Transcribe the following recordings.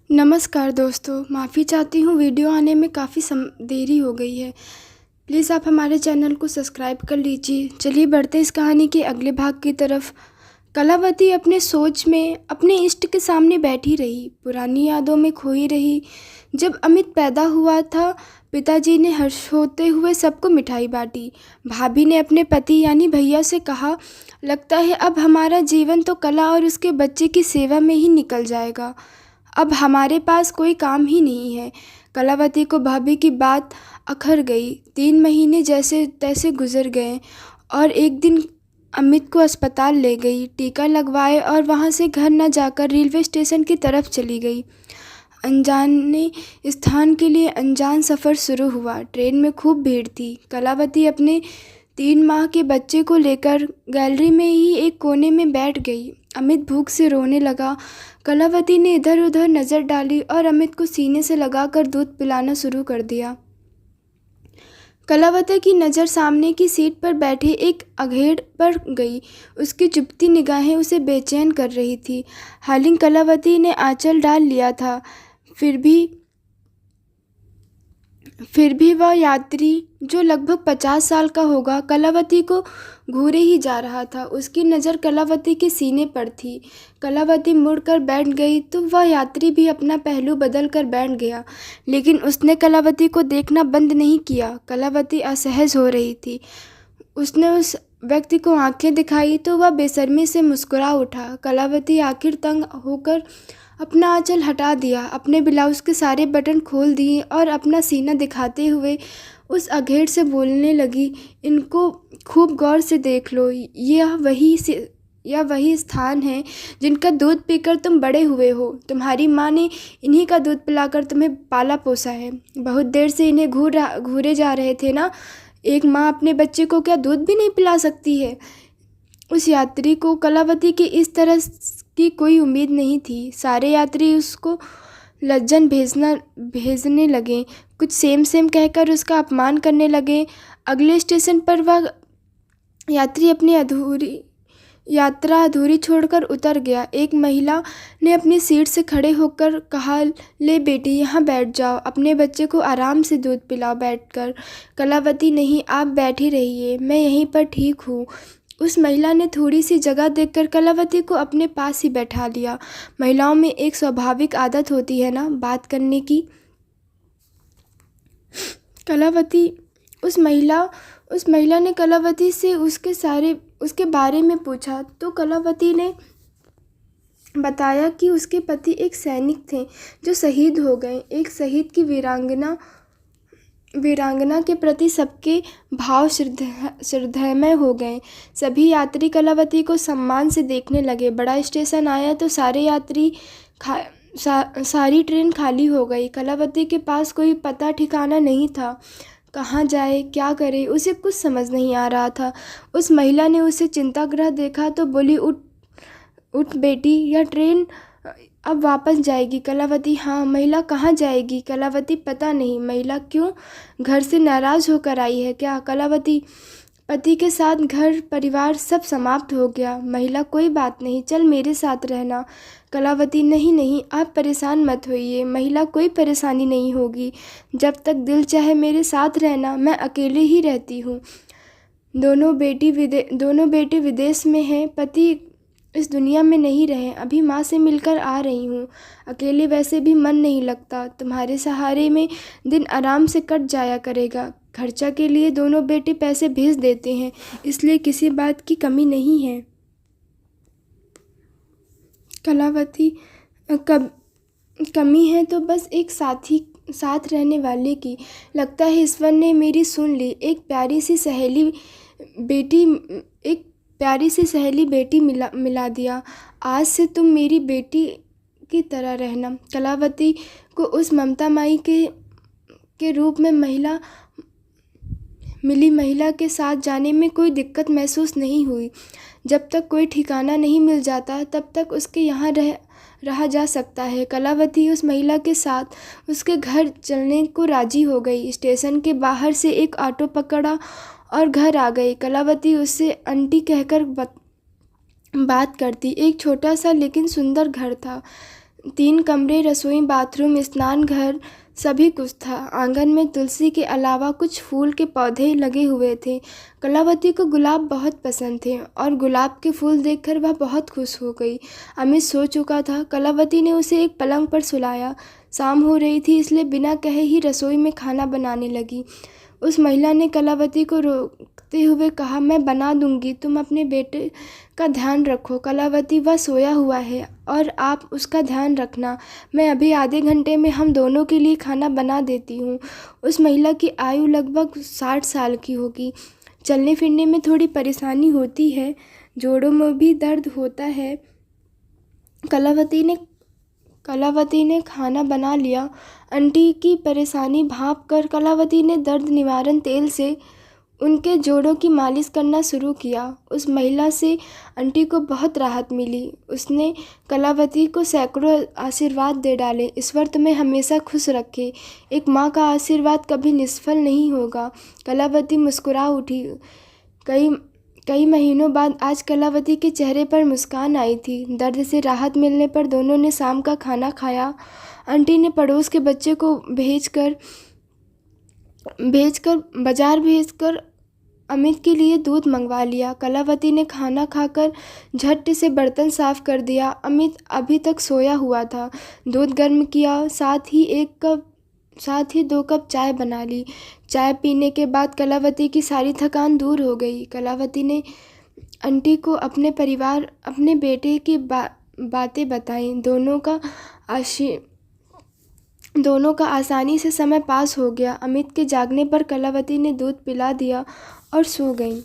नमस्कार दोस्तों, माफ़ी चाहती हूँ वीडियो आने में काफ़ी देरी हो गई है। प्लीज़ आप हमारे चैनल को सब्सक्राइब कर लीजिए। चलिए बढ़ते इस कहानी के अगले भाग की तरफ। कलावती अपने सोच में अपने इष्ट के सामने बैठी रही, पुरानी यादों में खोई रही। जब अमित पैदा हुआ था, पिताजी ने हर्ष होते हुए सबको मिठाई बांटी। भाभी ने अपने पति यानी भैया से कहा, लगता है अब हमारा जीवन तो कला और उसके बच्चे की सेवा में ही निकल जाएगा। अब हमारे पास कोई काम ही नहीं है। कलावती को भाभी की बात अखर गई। 3 महीने जैसे तैसे गुजर गए और एक दिन अमित को अस्पताल ले गई, टीका लगवाए और वहाँ से घर न जाकर रेलवे स्टेशन की तरफ चली गई। अनजाने स्थान के लिए अनजान सफ़र शुरू हुआ। ट्रेन में खूब भीड़ थी। कलावती अपने 3 माह के बच्चे को लेकर गैलरी में ही एक कोने में बैठ गई। अमित भूख से रोने लगा। कलावती ने इधर उधर नज़र डाली और अमित को सीने से लगाकर दूध पिलाना शुरू कर दिया। कलावती की नज़र सामने की सीट पर बैठे एक अघेड़ पर गई। उसकी चुभती निगाहें उसे बेचैन कर रही थी। हालांकि कलावती ने आंचल डाल लिया था, फिर भी वह यात्री जो लगभग 50 साल का होगा कलावती को घूरे ही जा रहा था। उसकी नज़र कलावती के सीने पर थी। कलावती मुड़कर बैठ गई तो वह यात्री भी अपना पहलू बदल कर बैठ गया, लेकिन उसने कलावती को देखना बंद नहीं किया। कलावती असहज हो रही थी। उसने उस व्यक्ति को आंखें दिखाई तो वह बेशर्मी से मुस्कुरा उठा। कलावती आखिर तंग होकर अपना आंचल हटा दिया, अपने ब्लाउज के सारे बटन खोल दिए और अपना सीना दिखाते हुए उस अघेड़ से बोलने लगी, इनको खूब गौर से देख लो। यह वही स्थान है जिनका दूध पीकर तुम बड़े हुए हो। तुम्हारी माँ ने इन्हीं का दूध पिलाकर तुम्हें पाला पोसा है। बहुत देर से इन्हें घूरे जा रहे थे ना। एक माँ अपने बच्चे को क्या दूध भी नहीं पिला सकती है? उस यात्री को कलावती की इस तरह की कोई उम्मीद नहीं थी। सारे यात्री उसको लज्जन भेजने लगे, कुछ सेम सेम कहकर उसका अपमान करने लगे। अगले स्टेशन पर वह यात्री अपनी यात्रा अधूरी छोड़कर उतर गया। एक महिला ने अपनी सीट से खड़े होकर कहा, ले बेटी यहाँ बैठ जाओ, अपने बच्चे को आराम से दूध पिलाओ बैठकर। कलावती, नहीं, आप बैठी रहिए, मैं यहीं पर ठीक हूँ। उस महिला ने थोड़ी सी जगह देखकर कलावती को अपने पास ही बैठा लिया। महिलाओं में एक स्वाभाविक आदत होती है ना, बात करने की। उस महिला ने कलावती से उसके बारे में पूछा तो कलावती ने बताया कि उसके पति एक सैनिक थे जो शहीद हो गए। एक शहीद की वीरांगना के प्रति सबके भाव श्रद्धामय हो गए। सभी यात्री कलावती को सम्मान से देखने लगे। बड़ा स्टेशन आया तो सारी ट्रेन खाली हो गई। कलावती के पास कोई पता ठिकाना नहीं था। कहाँ जाए, क्या करे, उसे कुछ समझ नहीं आ रहा था। उस महिला ने उसे चिंताग्रस्त देखा तो बोली, उठ बेटी, यह ट्रेन अब वापस जाएगी। कलावती, हाँ। महिला, कहाँ जाएगी? कलावती, पता नहीं। महिला, क्यों? घर से नाराज़ होकर आई है क्या? कलावती, पति के साथ घर परिवार सब समाप्त हो गया। महिला, कोई बात नहीं, चल मेरे साथ रहना। कलावती, नहीं नहीं, आप परेशान मत होइए। महिला, कोई परेशानी नहीं होगी, जब तक दिल चाहे मेरे साथ रहना, मैं अकेले ही रहती हूँ। दोनों बेटे विदेश में हैं, पति इस दुनिया में नहीं रहे। अभी माँ से मिलकर आ रही हूँ। अकेले वैसे भी मन नहीं लगता। तुम्हारे सहारे में दिन आराम से कट जाया करेगा। खर्चा के लिए दोनों बेटे पैसे भेज देते हैं, इसलिए किसी बात की कमी नहीं है। कलावती, कमी है तो बस एक साथ रहने वाले की। लगता है ईश्वर ने मेरी सुन ली। एक प्यारी सी सहेली बेटी मिला दिया। आज से तुम मेरी बेटी की तरह रहना। कलावती को उस ममता माई के रूप में महिला के साथ जाने में कोई दिक्कत महसूस नहीं हुई। जब तक कोई ठिकाना नहीं मिल जाता तब तक उसके यहाँ रहा जा सकता है। कलावती उस महिला के साथ उसके घर चलने को राजी हो गई। स्टेशन के बाहर से एक ऑटो पकड़ा और घर आ गई। कलावती उससे आंटी कहकर बात करती। एक छोटा सा लेकिन सुंदर घर था। 3 कमरे, रसोई, बाथरूम, स्नान घर, सभी कुछ था। आंगन में तुलसी के अलावा कुछ फूल के पौधे लगे हुए थे। कलावती को गुलाब बहुत पसंद थे और गुलाब के फूल देखकर वह बहुत खुश हो गई। अमित सो चुका था। कलावती ने उसे एक पलंग पर सुलाया। शाम हो रही थी, इसलिए बिना कहे ही रसोई में खाना बनाने लगी। उस महिला ने कलावती को रोकते हुए कहा, मैं बना दूंगी, तुम अपने बेटे का ध्यान रखो। कलावती, वह सोया हुआ है और आप उसका ध्यान रखना। मैं अभी आधे घंटे में हम दोनों के लिए खाना बना देती हूँ। उस महिला की आयु लगभग 60 साल की होगी। चलने फिरने में थोड़ी परेशानी होती है, जोड़ों में भी दर्द होता है। कलावती ने खाना बना लिया। आंटी की परेशानी भांप कर कलावती ने दर्द निवारण तेल से उनके जोड़ों की मालिश करना शुरू किया। उस महिला से आंटी को बहुत राहत मिली। उसने कलावती को सैकड़ों आशीर्वाद दे डाले। ईश्वर तुम्हें हमेशा खुश रखे। एक माँ का आशीर्वाद कभी निष्फल नहीं होगा। कलावती मुस्कुरा उठी। कई महीनों बाद आज कलावती के चेहरे पर मुस्कान आई थी। दर्द से राहत मिलने पर दोनों ने शाम का खाना खाया। आंटी ने पड़ोस के बच्चे को भेजकर बाजार भेजकर अमित के लिए दूध मंगवा लिया। कलावती ने खाना खाकर झट से बर्तन साफ कर दिया। अमित अभी तक सोया हुआ था। दूध गर्म किया, साथ ही 2 कप चाय बना ली। चाय पीने के बाद कलावती की सारी थकान दूर हो गई। कलावती ने आंटी को अपने परिवार, अपने बेटे की बातें बताईं। दोनों का आसानी से समय पास हो गया। अमित के जागने पर कलावती ने दूध पिला दिया और सो गई।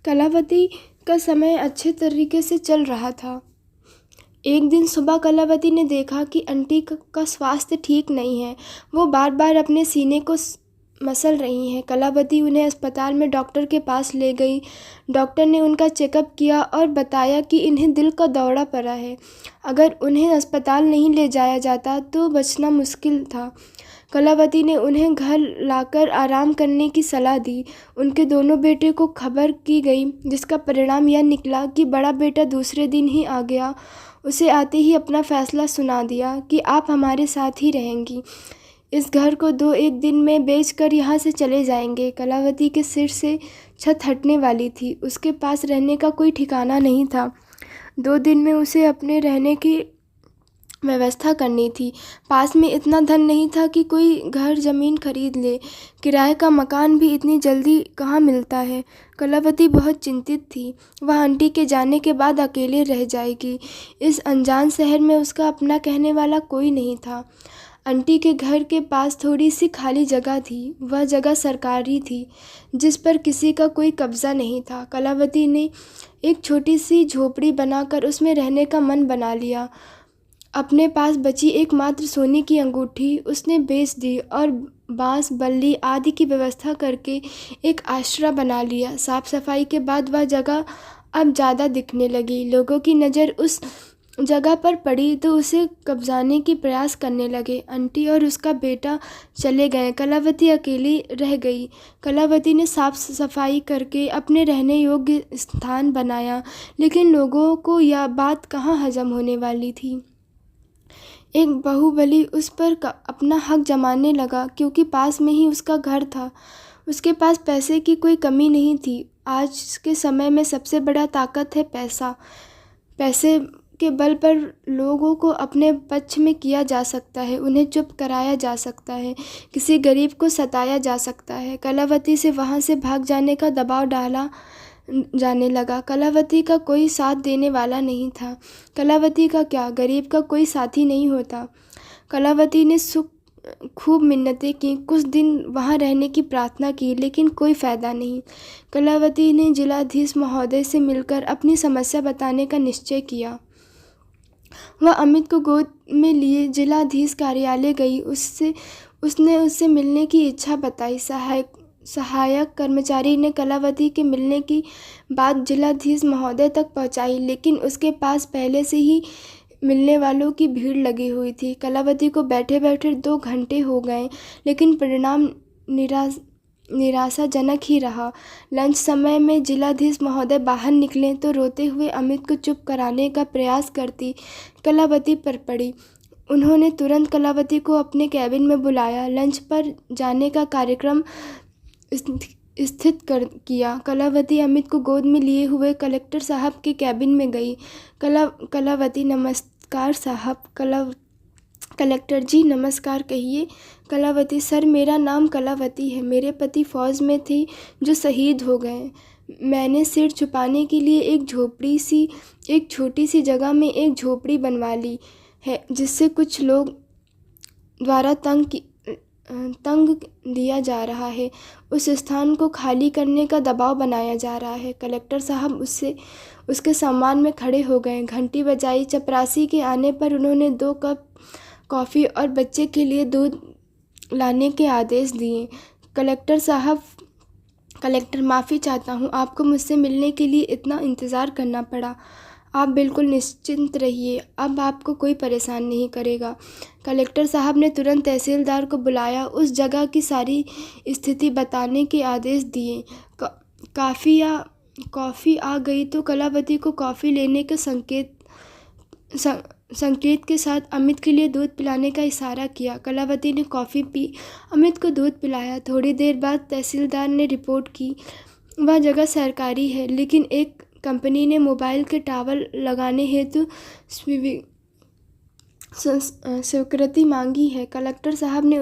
कलावती का समय अच्छे तरीके से चल रहा था। एक दिन सुबह कलावती ने देखा कि आंटी का स्वास्थ्य ठीक नहीं है। वो बार बार अपने सीने को मसल रही हैं। कलावती उन्हें अस्पताल में डॉक्टर के पास ले गई। डॉक्टर ने उनका चेकअप किया और बताया कि इन्हें दिल का दौरा पड़ा है। अगर उन्हें अस्पताल नहीं ले जाया जाता तो बचना मुश्किल था। कलावती ने उन्हें घर लाकर आराम करने की सलाह दी। उनके दोनों बेटे को खबर की गई, जिसका परिणाम यह निकला कि बड़ा बेटा दूसरे दिन ही आ गया। उसे आते ही अपना फैसला सुना दिया कि आप हमारे साथ ही रहेंगी। इस घर को 2-1 दिन में बेचकर यहाँ से चले जाएंगे। कलावती के सिर से छत हटने वाली थी। उसके पास रहने का कोई ठिकाना नहीं था। 2 दिन में उसे अपने रहने की व्यवस्था करनी थी। पास में इतना धन नहीं था कि कोई घर ज़मीन खरीद ले। किराए का मकान भी इतनी जल्दी कहाँ मिलता है। कलावती बहुत चिंतित थी। वह आंटी के जाने के बाद अकेले रह जाएगी। इस अनजान शहर में उसका अपना कहने वाला कोई नहीं था। आंटी के घर के पास थोड़ी सी खाली जगह थी। वह जगह सरकारी थी, जिस पर किसी का कोई कब्ज़ा नहीं था। कलावती ने एक छोटी सी झोपड़ी बनाकर उसमें रहने का मन बना लिया। अपने पास बची एकमात्र सोने की अंगूठी उसने बेच दी और बांस, बल्ली आदि की व्यवस्था करके एक आश्रय बना लिया। साफ सफाई के बाद वह जगह अब ज़्यादा दिखने लगी। लोगों की नज़र उस जगह पर पड़ी तो उसे कब्जाने की प्रयास करने लगे। आंटी और उसका बेटा चले गए। कलावती अकेली रह गई। कलावती ने साफ सफाई करके अपने रहने योग्य स्थान बनाया, लेकिन लोगों को यह बात कहाँ हजम होने वाली थी। एक बाहुबली उस पर अपना हक जमाने लगा, क्योंकि पास में ही उसका घर था। उसके पास पैसे की कोई कमी नहीं थी। आज के समय में सबसे बड़ा ताकत है पैसा। पैसे के बल पर लोगों को अपने पक्ष में किया जा सकता है, उन्हें चुप कराया जा सकता है, किसी गरीब को सताया जा सकता है। कलावती से वहाँ से भाग जाने का दबाव डाला जाने लगा। कलावती का कोई साथ देने वाला नहीं था। कलावती का क्या, गरीब का कोई साथी नहीं होता। कलावती ने खूब मिन्नतें की, कुछ दिन वहाँ रहने की प्रार्थना की, लेकिन कोई फ़ायदा नहीं। कलावती ने जिलाधीश महोदय से मिलकर अपनी समस्या बताने का निश्चय किया। वह अमित को गोद में लिए जिलाधीश कार्यालय गई। उसने उससे मिलने की इच्छा बताई। सहायक कर्मचारी ने कलावती के मिलने की बात जिलाधीश महोदय तक पहुंचाई, लेकिन उसके पास पहले से ही मिलने वालों की भीड़ लगी हुई थी। कलावती को बैठे बैठे 2 घंटे हो गए, लेकिन परिणाम निराशाजनक ही रहा। लंच समय में जिलाधीश महोदय बाहर निकले तो रोते हुए अमित को चुप कराने का प्रयास करती कलावती पर पड़ी। उन्होंने तुरंत कलावती को अपने कैबिन में बुलाया। लंच पर जाने का कार्यक्रम स्थित किया। कलावती अमित को गोद में लिए हुए कलेक्टर साहब के कैबिन में गई। कलावती, नमस्कार साहब। कलेक्टर जी नमस्कार, कहिए। कलावती, सर मेरा नाम कलावती है। मेरे पति फौज में थे जो शहीद हो गए। मैंने सिर छुपाने के लिए एक छोटी सी जगह में एक झोपड़ी बनवा ली है, जिससे कुछ लोग द्वारा तंग दिया जा रहा है। उस स्थान को खाली करने का दबाव बनाया जा रहा है। कलेक्टर साहब उसके सम्मान में खड़े हो गए। घंटी बजाई। चपरासी के आने पर उन्होंने 2 कप कॉफ़ी और बच्चे के लिए दूध लाने के आदेश दिए। कलेक्टर, माफ़ी चाहता हूँ, आपको मुझसे मिलने के लिए इतना इंतज़ार करना पड़ा। आप बिल्कुल निश्चिंत रहिए, अब आपको कोई परेशान नहीं करेगा। कलेक्टर साहब ने तुरंत तहसीलदार को बुलाया, उस जगह की सारी स्थिति बताने के आदेश दिए। कॉफ़ी आ गई तो कलावती को कॉफ़ी लेने के संकेत के साथ अमित के लिए दूध पिलाने का इशारा किया। कलावती ने कॉफ़ी पी, अमित को दूध पिलाया। थोड़ी देर बाद तहसीलदार ने रिपोर्ट की, वह जगह सरकारी है, लेकिन एक कंपनी ने मोबाइल के टावर लगाने हेतु स्वीकृति मांगी है। कलेक्टर साहब ने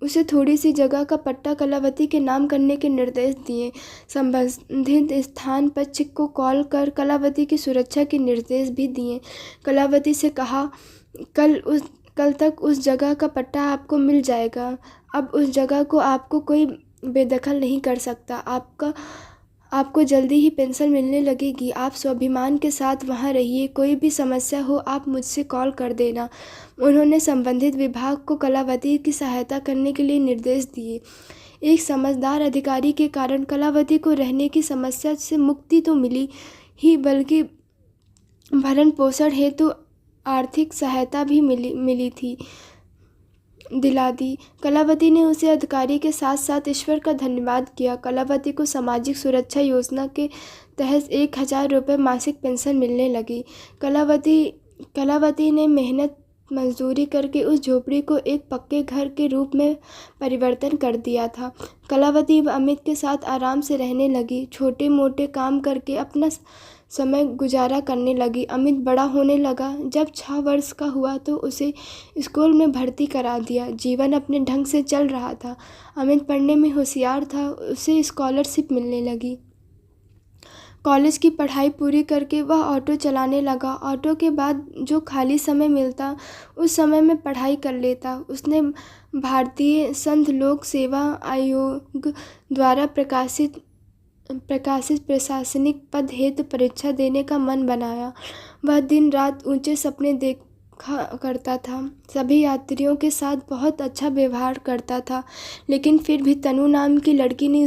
उसे थोड़ी सी जगह का पट्टा कलावती के नाम करने के निर्देश दिए। संबंधित स्थान पक्ष को कॉल कर कलावती की सुरक्षा के निर्देश भी दिए। कलावती से कहा, कल तक उस जगह का पट्टा आपको मिल जाएगा। अब उस जगह को आपको कोई बेदखल नहीं कर सकता। आपको जल्दी ही पेंशन मिलने लगेगी। आप स्वाभिमान के साथ वहाँ रहिए। कोई भी समस्या हो आप मुझसे कॉल कर देना। उन्होंने संबंधित विभाग को कलावती की सहायता करने के लिए निर्देश दिए। एक समझदार अधिकारी के कारण कलावती को रहने की समस्या से मुक्ति तो मिली ही, बल्कि भरण पोषण हेतु आर्थिक सहायता भी दिला दी। कलावती ने उसे अधिकारी के साथ साथ ईश्वर का धन्यवाद किया। कलावती को सामाजिक सुरक्षा योजना के तहत 1000 रुपये मासिक पेंशन मिलने लगी। कलावती ने मेहनत मजदूरी करके उस झोपड़ी को एक पक्के घर के रूप में परिवर्तन कर दिया था। कलावती अमित के साथ आराम से रहने लगी, छोटे मोटे काम करके अपना समय गुजारा करने लगी। अमित बड़ा होने लगा। जब 6 वर्ष का हुआ तो उसे स्कूल में भर्ती करा दिया। जीवन अपने ढंग से चल रहा था। अमित पढ़ने में होशियार था, उसे स्कॉलरशिप मिलने लगी। कॉलेज की पढ़ाई पूरी करके वह ऑटो चलाने लगा। ऑटो के बाद जो खाली समय मिलता उस समय में पढ़ाई कर लेता। उसने भारतीय संघ लोक सेवा आयोग द्वारा प्रकाशित प्रशासनिक पद हेतु परीक्षा देने का मन बनाया। वह दिन रात ऊंचे सपने देखा करता था। सभी यात्रियों के साथ बहुत अच्छा व्यवहार करता था, लेकिन फिर भी तनु नाम की लड़की ने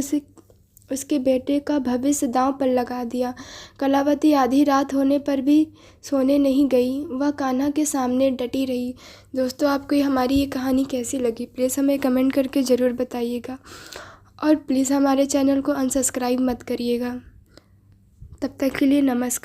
उसके बेटे का भविष्य दांव पर लगा दिया। कलावती आधी रात होने पर भी सोने नहीं गई। वह कान्हा के सामने डटी रही। दोस्तों, आपको हमारी ये कहानी कैसी लगी प्लीज़ हमें कमेंट करके ज़रूर बताइएगा, और प्लीज़ हमारे चैनल को अनसब्सक्राइब मत करिएगा। तब तक के लिए नमस्कार।